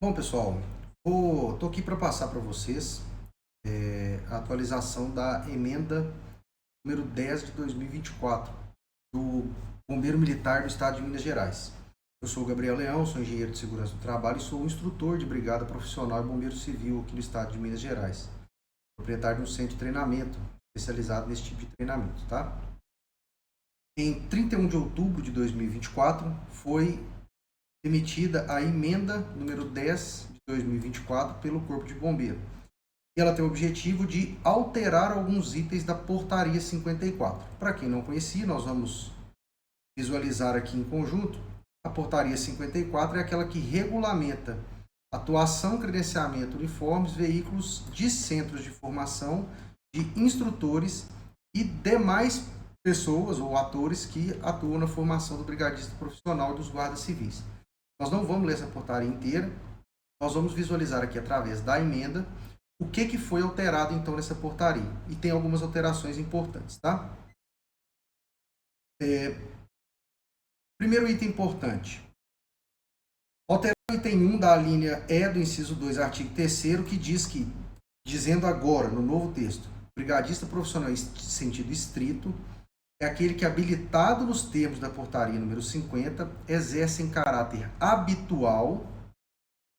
Bom, pessoal, estou aqui para passar para vocês a atualização da emenda número 10 de 2024 do Bombeiro Militar do Estado de Minas Gerais. Eu sou o Gabriel Leão, sou engenheiro de segurança do trabalho e sou instrutor de brigada profissional e bombeiro civil aqui no Estado de Minas Gerais. Proprietário de um centro de treinamento especializado nesse tipo de treinamento, tá? Em 31 de outubro de 2024 foi emitida a emenda número 10 de 2024 pelo Corpo de Bombeiro. E ela tem o objetivo de alterar alguns itens da Portaria 54. Para quem não conhecia, nós vamos visualizar aqui em conjunto. A Portaria 54 é aquela que regulamenta atuação, credenciamento, uniformes, veículos de centros de formação, de instrutores e demais pessoas ou atores que atuam na formação do brigadista profissional e dos guardas civis. Nós não vamos ler essa portaria inteira, nós vamos visualizar aqui através da emenda o que foi alterado então nessa portaria. E tem algumas alterações importantes, tá? Primeiro item importante. Alterar o item 1 da linha E do inciso 2, artigo 3º, que diz que, dizendo agora, no novo texto, brigadista profissional em sentido estrito é aquele que, habilitado nos termos da portaria número 50, exerce em caráter habitual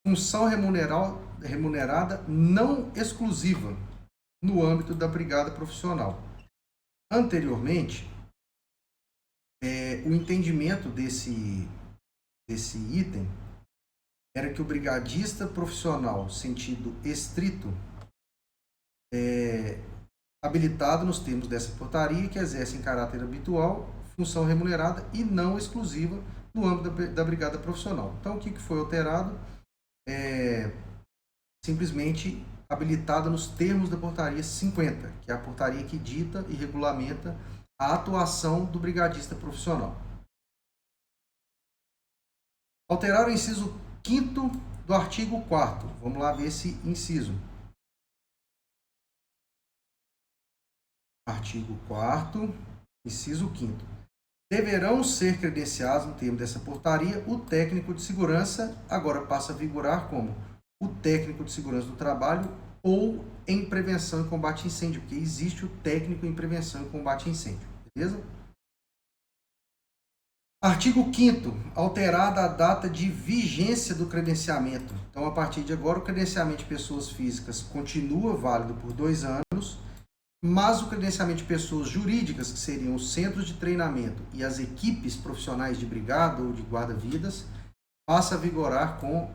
função remunerada não exclusiva no âmbito da brigada profissional. Anteriormente, o entendimento desse item era que o brigadista profissional, sentido estrito, habilitado nos termos dessa portaria, que exerce em caráter habitual função remunerada e não exclusiva no âmbito da brigada profissional. Então, o que foi alterado? Simplesmente habilitada nos termos da portaria 50, que é a portaria que dita e regulamenta a atuação do brigadista profissional. Alterar o inciso 5º do artigo 4º. Vamos lá ver esse inciso. Artigo 4º, inciso 5º. Deverão ser credenciados, no termo dessa portaria, o técnico de segurança, agora passa a vigorar como o técnico de segurança do trabalho ou em prevenção e combate a incêndio, porque existe o técnico em prevenção e combate a incêndio, beleza? Artigo 5º, alterada a data de vigência do credenciamento. Então, a partir de agora, o credenciamento de pessoas físicas continua válido por 2 anos, mas o credenciamento de pessoas jurídicas, que seriam os centros de treinamento e as equipes profissionais de brigada ou de guarda-vidas, passa a vigorar com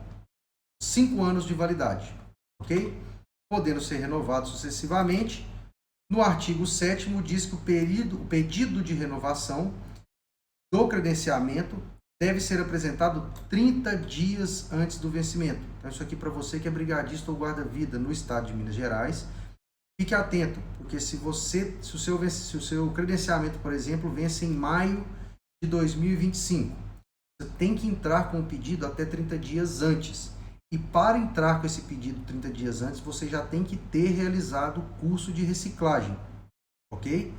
5 anos de validade, ok? Podendo ser renovados sucessivamente. No artigo 7º diz que o pedido de renovação do credenciamento deve ser apresentado 30 dias antes do vencimento. Então, isso aqui para você que é brigadista ou guarda-vida no estado de Minas Gerais, fique atento, porque se o seu credenciamento, por exemplo, vence em maio de 2025, você tem que entrar com o pedido até 30 dias antes. E para entrar com esse pedido 30 dias antes, você já tem que ter realizado o curso de reciclagem, ok?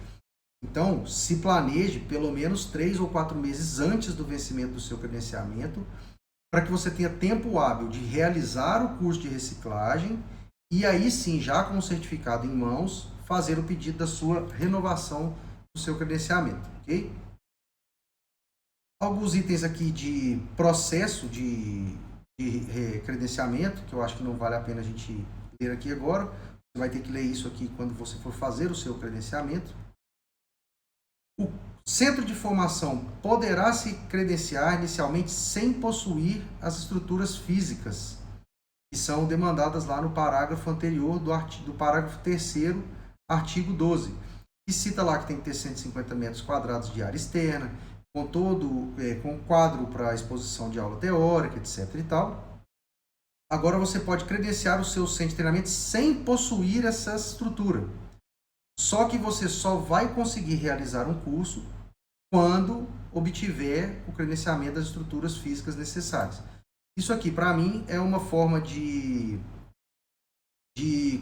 Então, se planeje pelo menos 3 ou 4 meses antes do vencimento do seu credenciamento, para que você tenha tempo hábil de realizar o curso de reciclagem e aí sim, já com o certificado em mãos, fazer o pedido da sua renovação do seu credenciamento, ok? Alguns itens aqui de processo de credenciamento, que eu acho que não vale a pena a gente ler aqui agora. Você vai ter que ler isso aqui quando você for fazer o seu credenciamento. O centro de formação poderá se credenciar inicialmente sem possuir as estruturas físicas que são demandadas lá no parágrafo anterior do parágrafo 3º, artigo 12, que cita lá que tem que ter 150 metros quadrados de área externa, com quadro para exposição de aula teórica, etc. e tal. Agora você pode credenciar o seu centro de treinamento sem possuir essa estrutura. Só que você só vai conseguir realizar um curso quando obtiver o credenciamento das estruturas físicas necessárias. Isso aqui, para mim, é uma forma de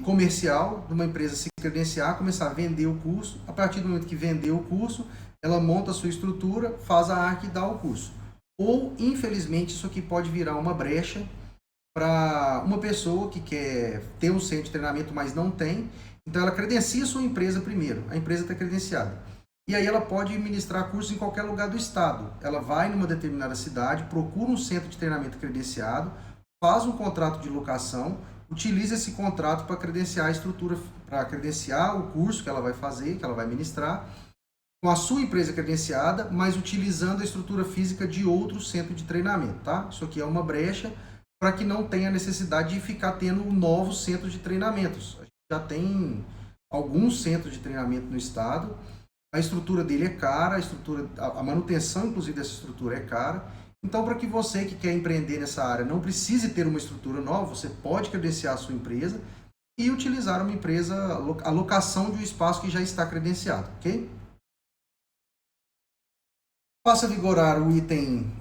comercial de uma empresa se credenciar, começar a vender o curso. A partir do momento que vendeu o curso, ela monta a sua estrutura, faz a arte e dá o curso. Ou, infelizmente, isso aqui pode virar uma brecha para uma pessoa que quer ter um centro de treinamento, mas não tem. Então, ela credencia a sua empresa primeiro. A empresa está credenciada. E aí ela pode ministrar cursos em qualquer lugar do estado. Ela vai numa determinada cidade, procura um centro de treinamento credenciado, faz um contrato de locação, utiliza esse contrato para credenciar a estrutura, para credenciar o curso que ela vai fazer, que ela vai ministrar, com a sua empresa credenciada, mas utilizando a estrutura física de outro centro de treinamento, tá? Isso aqui é uma brecha para que não tenha necessidade de ficar tendo novos centros de treinamentos. A gente já tem alguns centros de treinamento no estado. A estrutura dele é cara, a manutenção, inclusive, dessa estrutura é cara. Então, para que você que quer empreender nessa área não precise ter uma estrutura nova, você pode credenciar a sua empresa e utilizar uma empresa, a locação de um espaço que já está credenciado, ok? Passa a vigorar o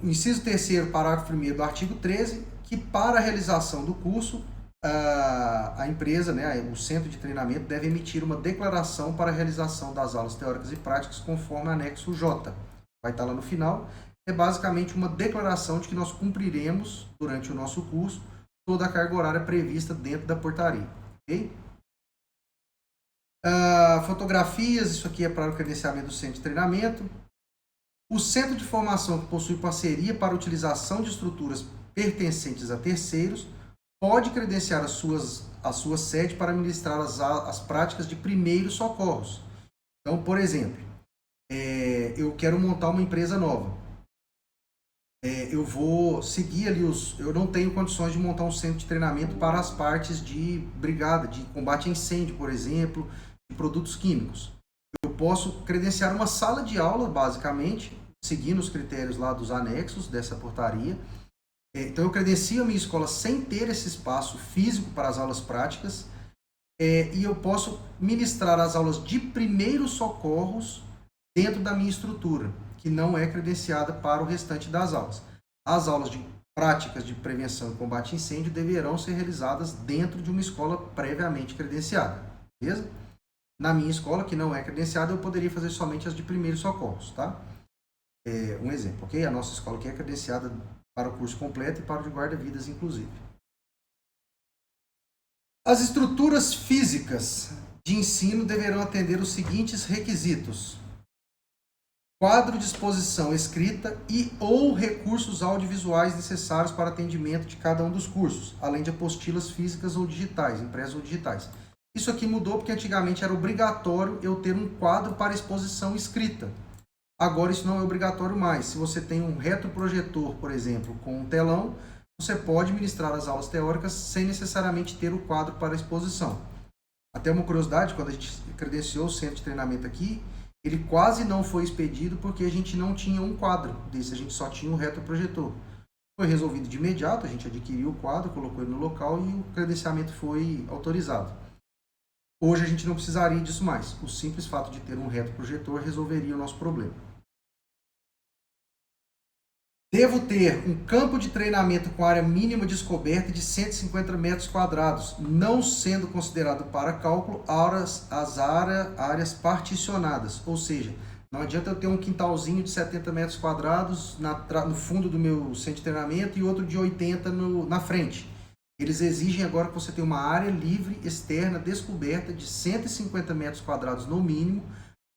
inciso 3º, parágrafo 1º do artigo 13, que para a realização do curso, a empresa, né, o centro de treinamento, deve emitir uma declaração para a realização das aulas teóricas e práticas conforme anexo J. Vai estar lá no final. É basicamente uma declaração de que nós cumpriremos, durante o nosso curso, toda a carga horária prevista dentro da portaria. Ok? Fotografias, isso aqui é para o credenciamento do centro de treinamento. O centro de formação que possui parceria para utilização de estruturas pertencentes a terceiros pode credenciar a sua sede para ministrar as práticas de primeiros socorros. Então, por exemplo, eu quero montar uma empresa nova. Eu vou seguir ali eu não tenho condições de montar um centro de treinamento para as partes de brigada, de combate a incêndio, por exemplo, de produtos químicos. Eu posso credenciar uma sala de aula, basicamente, seguindo os critérios lá dos anexos dessa portaria. Então, eu credencio a minha escola sem ter esse espaço físico para as aulas práticas, e eu posso ministrar as aulas de primeiros socorros dentro da minha estrutura, que não é credenciada para o restante das aulas. As aulas de práticas de prevenção e combate a incêndio deverão ser realizadas dentro de uma escola previamente credenciada, beleza? Na minha escola, que não é credenciada, eu poderia fazer somente as de primeiros socorros, tá? Um exemplo, ok? A nossa escola aqui é credenciada para o curso completo e para o de guarda-vidas, inclusive. As estruturas físicas de ensino deverão atender os seguintes requisitos: quadro de exposição escrita e ou recursos audiovisuais necessários para atendimento de cada um dos cursos, além de apostilas físicas ou digitais, impressas ou digitais. Isso aqui mudou porque antigamente era obrigatório eu ter um quadro para exposição escrita. Agora isso não é obrigatório mais. Se você tem um retroprojetor, por exemplo, com um telão, você pode ministrar as aulas teóricas sem necessariamente ter o quadro para exposição. Até uma curiosidade, quando a gente credenciou o centro de treinamento aqui, ele quase não foi expedido porque a gente não tinha um quadro desse, a gente só tinha um retroprojetor. Foi resolvido de imediato, a gente adquiriu o quadro, colocou ele no local e o credenciamento foi autorizado. Hoje a gente não precisaria disso mais. O simples fato de ter um retroprojetor resolveria o nosso problema. Devo ter um campo de treinamento com área mínima descoberta de 150 metros quadrados, não sendo considerado para cálculo áreas particionadas. Ou seja, não adianta eu ter um quintalzinho de 70 metros quadrados no fundo do meu centro de treinamento e outro de 80 na frente. Eles exigem agora que você tenha uma área livre, externa, descoberta de 150 metros quadrados no mínimo,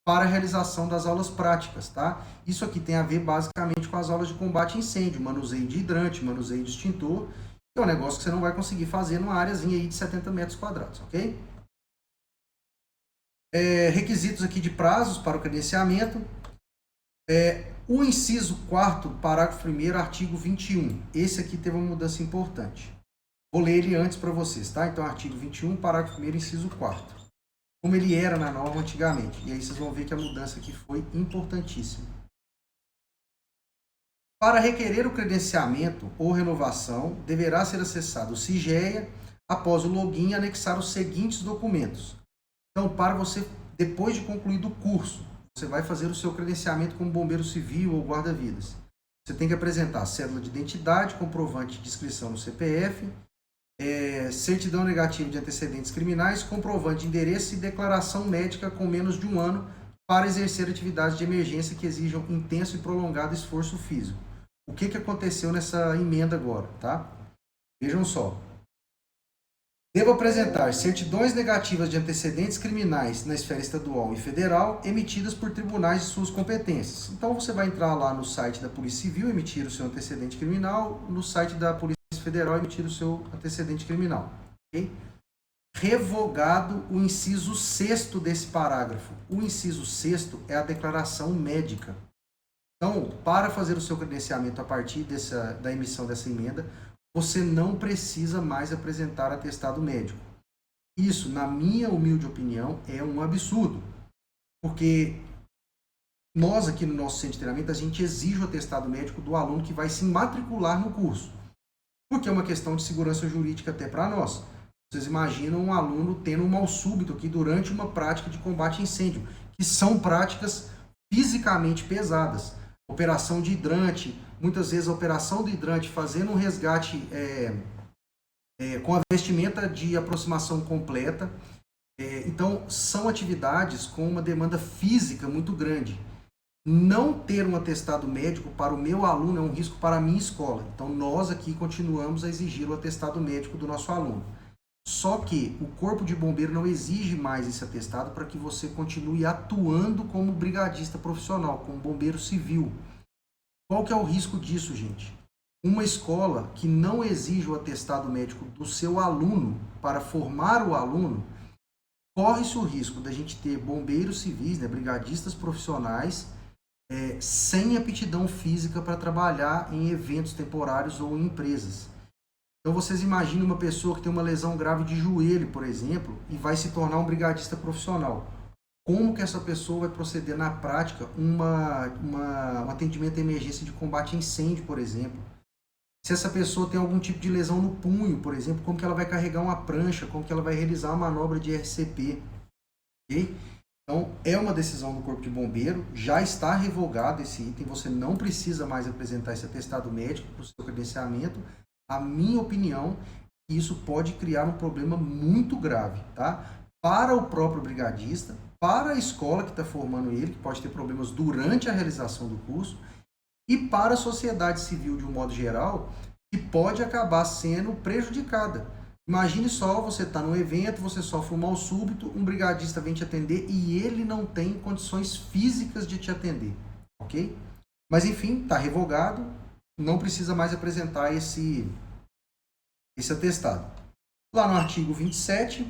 para a realização das aulas práticas, tá? Isso aqui tem a ver basicamente com as aulas de combate a incêndio, manuseio de hidrante, manuseio de extintor, que é um negócio que você não vai conseguir fazer numa áreazinha aí de 70 metros quadrados, ok? Requisitos aqui de prazos para o credenciamento. O inciso 4º, parágrafo 1º, artigo 21. Esse aqui teve uma mudança importante. Vou ler ele antes para vocês, tá? Então, artigo 21, parágrafo 1º, inciso 4º. Como ele era na norma antigamente. E aí vocês vão ver que a mudança aqui foi importantíssima. Para requerer o credenciamento ou renovação, deverá ser acessado o SIGEA após o login e anexar os seguintes documentos. Então, para você, depois de concluído o curso, você vai fazer o seu credenciamento como bombeiro civil ou guarda-vidas. Você tem que apresentar cédula de identidade, comprovante de inscrição no CPF, certidão negativa de antecedentes criminais, comprovante de endereço e declaração médica com menos de 1 ano para exercer atividades de emergência que exijam intenso e prolongado esforço físico. O que aconteceu nessa emenda agora, tá? Vejam só. Devo apresentar certidões negativas de antecedentes criminais na esfera estadual e federal emitidas por tribunais de suas competências. Então você vai entrar lá no site da Polícia Civil, emitir o seu antecedente criminal, no site da Polícia Federal, emitir o seu antecedente criminal. Okay? Revogado o inciso 6º desse parágrafo. O inciso 6º é a declaração médica. Então, para fazer o seu credenciamento a partir da emissão dessa emenda, você não precisa mais apresentar atestado médico. Isso, na minha humilde opinião, é um absurdo. Porque nós aqui no nosso centro de treinamento, a gente exige o atestado médico do aluno que vai se matricular no curso. Porque é uma questão de segurança jurídica até para nós. Vocês imaginam um aluno tendo um mal súbito aqui durante uma prática de combate a incêndio, que são práticas fisicamente pesadas. Operação de hidrante, muitas vezes a operação do hidrante fazendo um resgate com a vestimenta de aproximação completa. Então, são atividades com uma demanda física muito grande. Não ter um atestado médico para o meu aluno é um risco para a minha escola. Então, nós aqui continuamos a exigir o atestado médico do nosso aluno. Só que o Corpo de Bombeiro não exige mais esse atestado para que você continue atuando como brigadista profissional, como bombeiro civil. Qual que é o risco disso, gente? Uma escola que não exige o atestado médico do seu aluno para formar o aluno, corre-se o risco da gente ter bombeiros civis, né, brigadistas profissionais, sem aptidão física para trabalhar em eventos temporários ou em empresas. Então vocês imaginem uma pessoa que tem uma lesão grave de joelho, por exemplo, e vai se tornar um brigadista profissional. Como que essa pessoa vai proceder na prática um atendimento à emergência de combate a incêndio, por exemplo? Se essa pessoa tem algum tipo de lesão no punho, por exemplo, como que ela vai carregar uma prancha, como que ela vai realizar uma manobra de RCP? Okay? Então, é uma decisão do Corpo de Bombeiro, já está revogado esse item, você não precisa mais apresentar esse atestado médico para o seu credenciamento. A minha opinião, isso pode criar um problema muito grave, tá? Para o próprio brigadista, para a escola que está formando ele, que pode ter problemas durante a realização do curso, e para a sociedade civil de um modo geral, que pode acabar sendo prejudicada. Imagine só, você está num evento, você sofre um mal súbito, um brigadista vem te atender e ele não tem condições físicas de te atender, ok? Mas enfim, está revogado, não precisa mais apresentar esse atestado. Lá no artigo 27,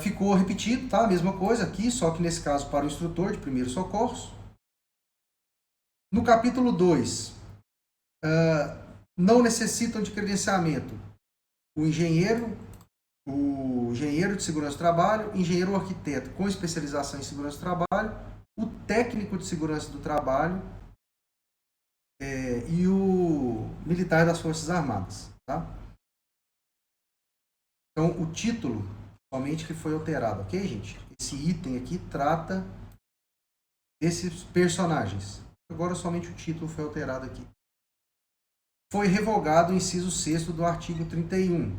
ficou repetido, tá? A mesma coisa aqui, só que nesse caso para o instrutor de primeiros socorros. No capítulo 2, não necessitam de credenciamento o engenheiro de segurança do trabalho, engenheiro ou arquiteto com especialização em segurança do trabalho, o técnico de segurança do trabalho e o militar das Forças Armadas. Tá? Então, o título somente que foi alterado, ok, gente? Esse item aqui trata desses personagens. Agora, somente o título foi alterado aqui. Foi revogado o inciso 6º do artigo 31,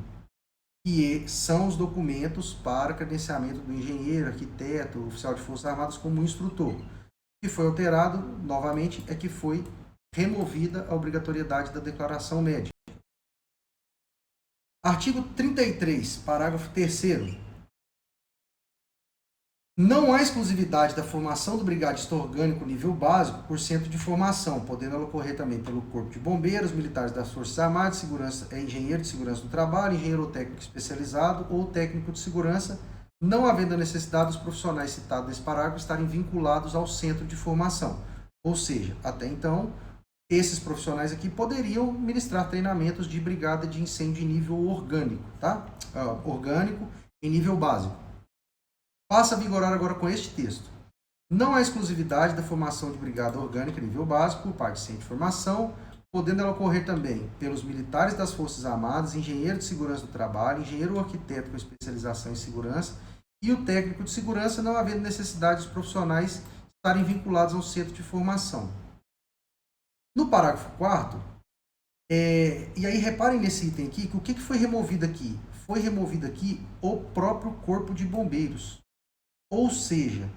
que são os documentos para credenciamento do engenheiro, arquiteto, oficial de Forças Armadas como instrutor. O que foi alterado, novamente, é que foi removida a obrigatoriedade da declaração médica. Artigo 33, parágrafo 3º. Não há exclusividade da formação do brigadista orgânico nível básico por centro de formação, podendo ela ocorrer também pelo Corpo de Bombeiros, militares das Forças Armadas, engenheiro de segurança do trabalho, engenheiro ou técnico especializado ou técnico de segurança, não havendo a necessidade dos profissionais citados nesse parágrafo estarem vinculados ao centro de formação. Ou seja, até então, esses profissionais aqui poderiam ministrar treinamentos de brigada de incêndio em nível orgânico, tá? Orgânico em nível básico. Passa a vigorar agora com este texto. Não há exclusividade da formação de brigada orgânica nível básico por parte de centro de formação, podendo ela ocorrer também pelos militares das Forças Armadas, engenheiro de segurança do trabalho, engenheiro ou arquiteto com especialização em segurança e o técnico de segurança, não havendo necessidade dos profissionais estarem vinculados ao centro de formação. No parágrafo 4º, e aí reparem nesse item aqui, que o que foi removido aqui? Foi removido aqui o próprio Corpo de Bombeiros. Ou seja,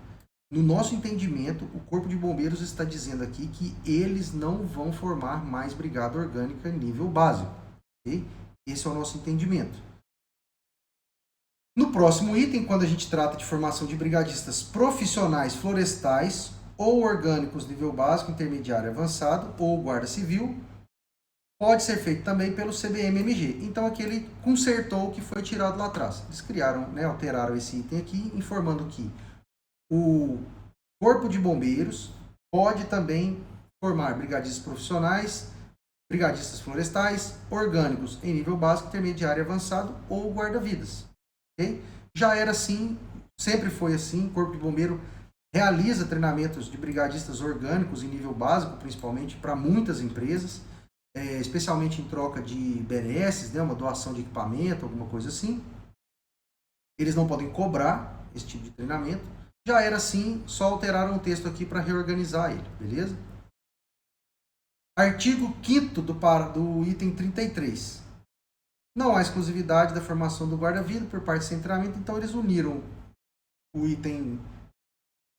No nosso entendimento, o Corpo de Bombeiros está dizendo aqui que eles não vão formar mais brigada orgânica nível básico. Okay? Esse é o nosso entendimento. No próximo item, quando a gente trata de formação de brigadistas profissionais florestais ou orgânicos nível básico, intermediário e avançado, ou guarda civil, pode ser feito também pelo CBM-MG. Então aqui ele consertou o que foi tirado lá atrás. Eles criaram, né, alteraram esse item aqui, informando que o Corpo de Bombeiros pode também formar brigadistas profissionais, brigadistas florestais, orgânicos em nível básico, intermediário e avançado ou guarda-vidas. Okay? Já era assim, sempre foi assim, o Corpo de Bombeiro realiza treinamentos de brigadistas orgânicos em nível básico, principalmente para muitas empresas, especialmente em troca de benesses, né, uma doação de equipamento, alguma coisa assim. Eles não podem cobrar esse tipo de treinamento. Já era assim, só alteraram o texto aqui para reorganizar ele, beleza? Artigo 5º do item 33. Não há exclusividade da formação do guarda-vida por parte sem treinamento, então eles uniram o item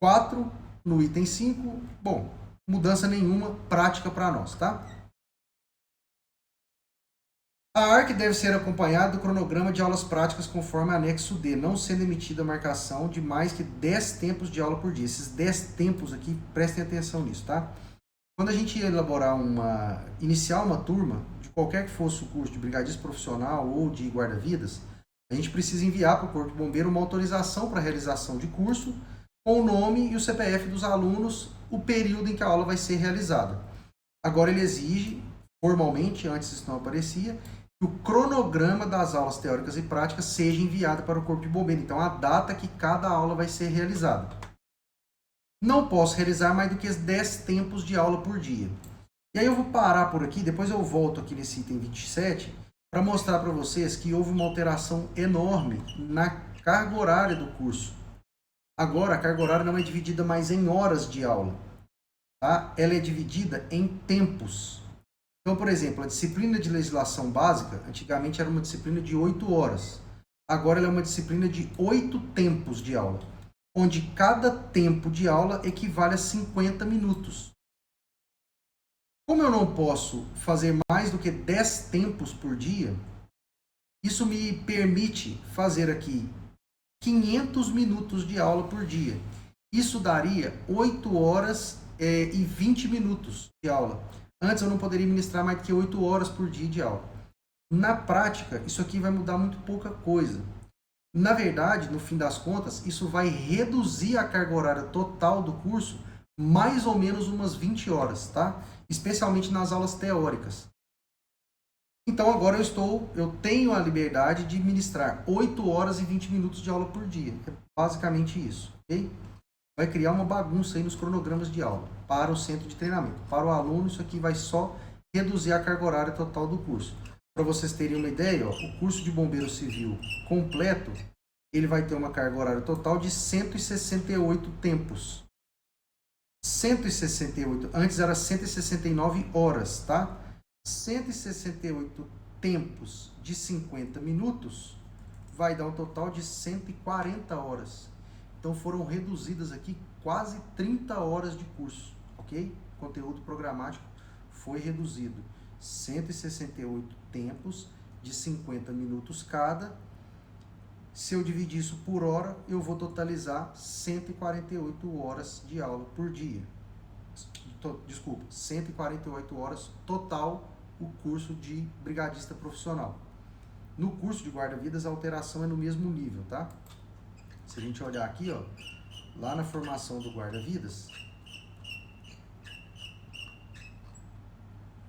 4 no item 5. Bom, mudança nenhuma, prática para nós, tá? A ARC deve ser acompanhada do cronograma de aulas práticas conforme anexo D, não sendo emitida a marcação de mais que 10 tempos de aula por dia. Esses 10 tempos aqui, prestem atenção nisso, tá? Quando a gente iniciar uma turma, de qualquer que fosse o curso de brigadista profissional ou de guarda-vidas, a gente precisa enviar para o Corpo de Bombeiro uma autorização para a realização de curso, com o nome e o CPF dos alunos, o período em que a aula vai ser realizada. Agora ele exige, formalmente, antes isso não aparecia, que o cronograma das aulas teóricas e práticas seja enviado para o Corpo de Bombeiro. Então, a data que cada aula vai ser realizada. Não posso realizar mais do que 10 tempos de aula por dia. E aí eu vou parar por aqui, depois eu volto aqui nesse item 27, para mostrar para vocês que houve uma alteração enorme na carga horária do curso. Agora, a carga horária não é dividida mais em horas de aula. Tá? Ela é dividida em tempos. Então, por exemplo, a disciplina de legislação básica, antigamente era uma disciplina de 8 horas. Agora ela é uma disciplina de 8 tempos de aula, onde cada tempo de aula equivale a 50 minutos. Como eu não posso fazer mais do que 10 tempos por dia, isso me permite fazer aqui 500 minutos de aula por dia. Isso daria 8 horas e 20 minutos de aula. Antes eu não poderia ministrar mais do que 8 horas por dia de aula. Na prática, isso aqui vai mudar muito pouca coisa. Na verdade, no fim das contas, isso vai reduzir a carga horária total do curso mais ou menos umas 20 horas, tá? Especialmente nas aulas teóricas. Então agora eu tenho a liberdade de ministrar 8 horas e 20 minutos de aula por dia. É basicamente isso, ok? Vai criar uma bagunça aí nos cronogramas de aula para o centro de treinamento. Para o aluno, isso aqui vai só reduzir a carga horária total do curso. Para vocês terem uma ideia, ó, o curso de bombeiro civil completo, ele vai ter uma carga horária total de 168 tempos. 168, antes era 169 horas, tá? 168 tempos de 50 minutos vai dar um total de 140 horas. Então foram reduzidas aqui quase 30 horas de curso, ok? O conteúdo programático foi reduzido. 168 tempos de 50 minutos cada. Se eu dividir isso por hora, eu vou totalizar 148 horas de aula por dia. Desculpa, 148 horas total o curso de brigadista profissional. No curso de guarda-vidas, a alteração é no mesmo nível, tá? Se a gente olhar aqui, ó, lá na formação do guarda-vidas,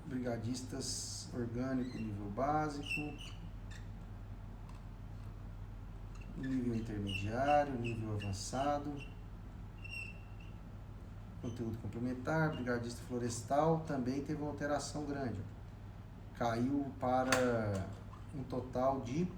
brigadistas orgânico nível básico, nível intermediário, nível avançado, conteúdo complementar, brigadista florestal, também teve uma alteração grande. Caiu para um total de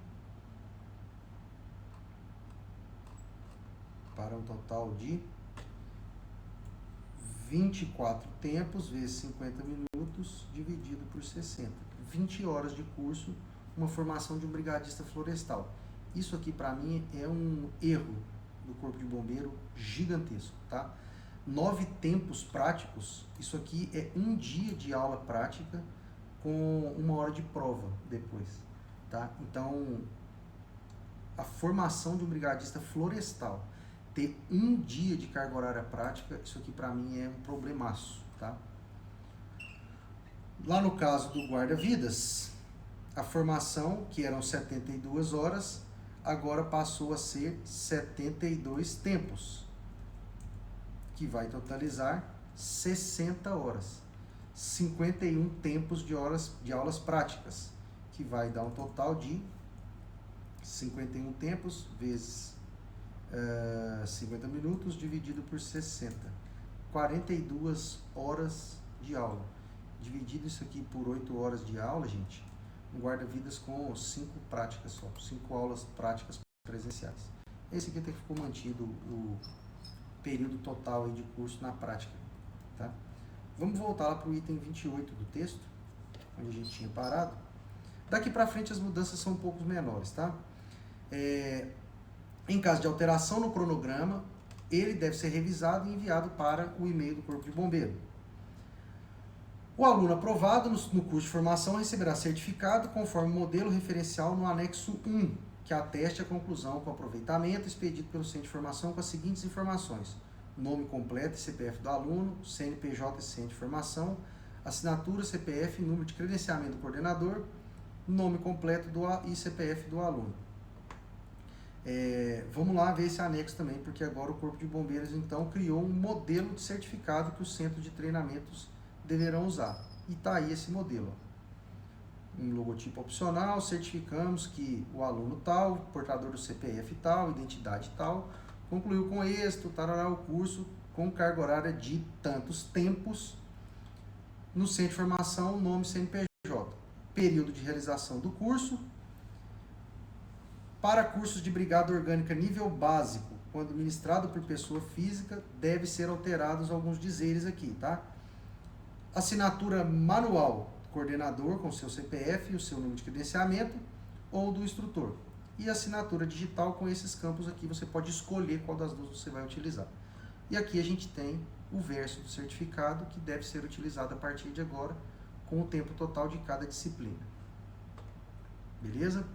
24 tempos vezes 50 minutos dividido por 60. 20 horas de curso, uma formação de um brigadista florestal. Isso aqui para mim é um erro, do Corpo de Bombeiro gigantesco, tá? 9 tempos práticos, isso aqui é um dia de aula prática com 1 hora de prova depois, tá? Então, a formação de um brigadista florestal, ter um dia de carga horária prática, isso aqui para mim é um problemaço, tá? Lá no caso do guarda-vidas, a formação, que eram 72 horas, agora passou a ser 72 tempos, que vai totalizar 60 horas. 51 tempos de aulas práticas, que vai dar um total de 51 tempos vezes 50 minutos dividido por 60. 42 horas de aula. Dividido isso aqui por 8 horas de aula, gente, um guarda-vidas com 5 práticas só, 5 aulas práticas presenciais. Esse aqui até ficou mantido o período total aí de curso na prática, tá? Vamos voltar lá para o item 28 do texto, onde a gente tinha parado. Daqui para frente as mudanças são um pouco menores, tá? Em caso de alteração no cronograma, ele deve ser revisado e enviado para o e-mail do Corpo de Bombeiro. O aluno aprovado no curso de formação receberá certificado conforme o modelo referencial no anexo 1, que ateste a conclusão com aproveitamento expedido pelo centro de formação com as seguintes informações: nome completo e CPF do aluno, CNPJ e senha de formação, assinatura, CPF e número de credenciamento do coordenador, nome completo e CPF do aluno. Vamos lá ver esse anexo também, porque agora o Corpo de Bombeiros então criou um modelo de certificado que os centros de treinamentos deverão usar. E está aí esse modelo. Um logotipo opcional, certificamos que o aluno tal, portador do CPF tal, identidade tal, concluiu com êxito, tarará, o curso com carga horária de tantos tempos, no centro de formação, nome CNPJ. Período de realização do curso. Para cursos de brigada orgânica nível básico, quando ministrado por pessoa física, deve ser alterados alguns dizeres aqui, tá? Assinatura manual, coordenador com seu CPF e o seu número de credenciamento, ou do instrutor. E assinatura digital com esses campos aqui, você pode escolher qual das duas você vai utilizar. E aqui a gente tem o verso do certificado, que deve ser utilizado a partir de agora, com o tempo total de cada disciplina. Beleza?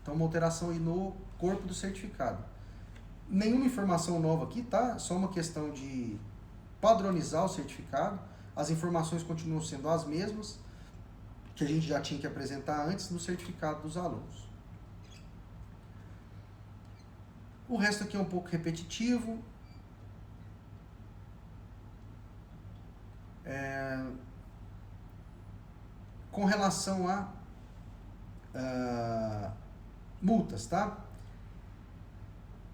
Então, uma alteração aí no corpo do certificado. Nenhuma informação nova aqui, tá? Só uma questão de padronizar o certificado. As informações continuam sendo as mesmas que a gente já tinha que apresentar antes no certificado dos alunos. O resto aqui é um pouco repetitivo. Com relação a multas, tá?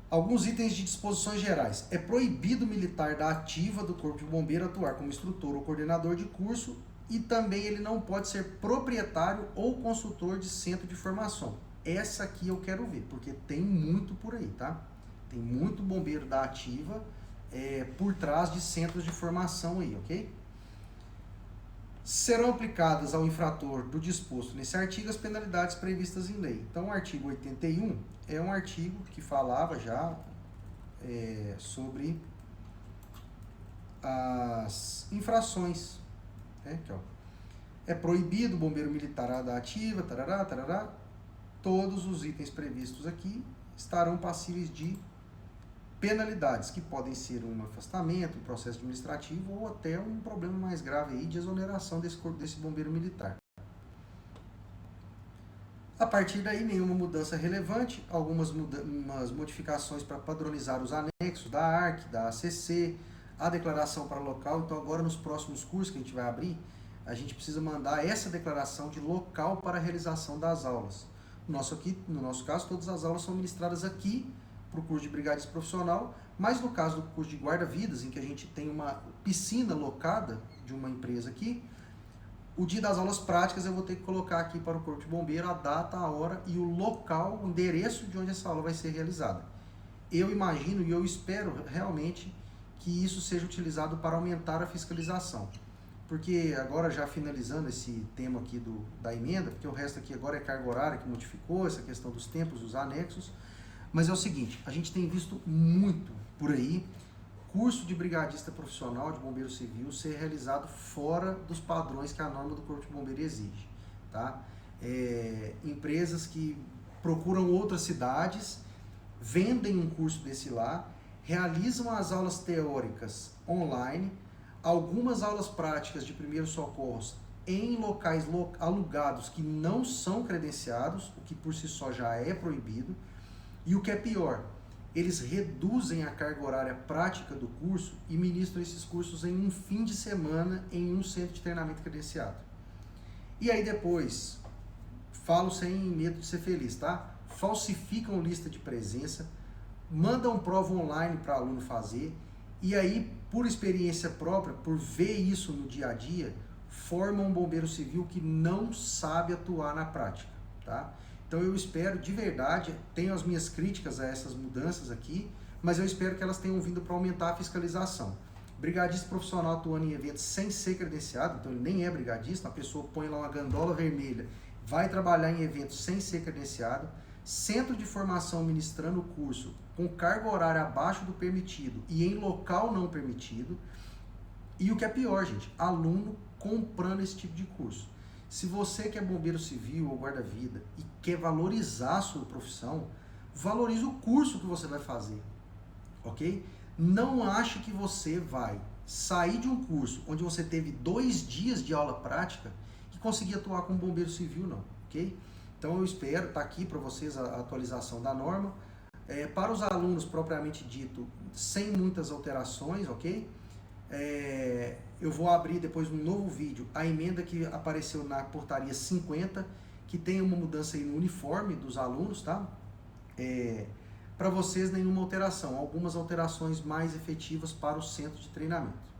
Alguns itens de disposições gerais. É proibido o militar da ativa do Corpo de Bombeiro atuar como instrutor ou coordenador de curso, e também ele não pode ser proprietário ou consultor de centro de formação. Essa aqui eu quero ver, porque tem muito por aí, tá? Tem muito bombeiro da ativa por trás de centros de formação aí, ok? Serão aplicadas ao infrator do disposto nesse artigo as penalidades previstas em lei. Então, o artigo 81 é um artigo que falava já sobre as infrações. Aqui, ó. É proibido o bombeiro militar da ativa, tarará, tarará. Todos os itens previstos aqui estarão passíveis de penalidades, que podem ser um afastamento, um processo administrativo ou até um problema mais grave aí de exoneração desse bombeiro militar. A partir daí, nenhuma mudança relevante, algumas modificações para padronizar os anexos da ARC, da ACC, a declaração para local. Então, agora nos próximos cursos que a gente vai abrir, a gente precisa mandar essa declaração de local para a realização das aulas. No nosso caso, todas as aulas são ministradas aqui para o curso de brigadista profissional, mas no caso do curso de guarda-vidas, em que a gente tem uma piscina locada de uma empresa aqui, o dia das aulas práticas eu vou ter que colocar aqui para o Corpo de Bombeiro a data, a hora e o local, o endereço de onde essa aula vai ser realizada. Eu imagino e eu espero realmente que isso seja utilizado para aumentar a fiscalização. Porque agora, já finalizando esse tema aqui da emenda, porque o resto aqui agora é carga horária que modificou, essa questão dos tempos, dos anexos, Mas é o seguinte, a gente tem visto muito por aí curso de brigadista profissional de bombeiro civil ser realizado fora dos padrões que a norma do Corpo de Bombeiro exige, tá? Empresas que procuram outras cidades, vendem um curso desse lá, realizam as aulas teóricas online, algumas aulas práticas de primeiros socorros em locais alugados que não são credenciados, o que por si só já é proibido, e o que é pior, eles reduzem a carga horária prática do curso e ministram esses cursos em um fim de semana em um centro de treinamento credenciado. E aí depois, falo sem medo de ser feliz, tá? Falsificam lista de presença, mandam prova online para aluno fazer, e aí, por experiência própria, por ver isso no dia a dia, formam um bombeiro civil que não sabe atuar na prática, tá? Então eu espero, de verdade, tenho as minhas críticas a essas mudanças aqui, mas eu espero que elas tenham vindo para aumentar a fiscalização. Brigadista profissional atuando em eventos sem ser credenciado, então ele nem é brigadista, a pessoa põe lá uma gandola vermelha, vai trabalhar em eventos sem ser credenciado, centro de formação ministrando o curso com carga horária abaixo do permitido e em local não permitido, e o que é pior, gente, aluno comprando esse tipo de curso. Se você que é bombeiro civil ou guarda-vida e quer valorizar a sua profissão, valorize o curso que você vai fazer, ok? Não ache que você vai sair de um curso onde você teve 2 dias de aula prática e conseguir atuar como bombeiro civil, não, ok? Então eu espero, tá aqui para vocês a atualização da norma. Para os alunos propriamente dito, sem muitas alterações, ok? Eu vou abrir depois um novo vídeo a emenda que apareceu na portaria 50, que tem uma mudança aí no uniforme dos alunos, tá? Para vocês nenhuma alteração, algumas alterações mais efetivas para o centro de treinamento.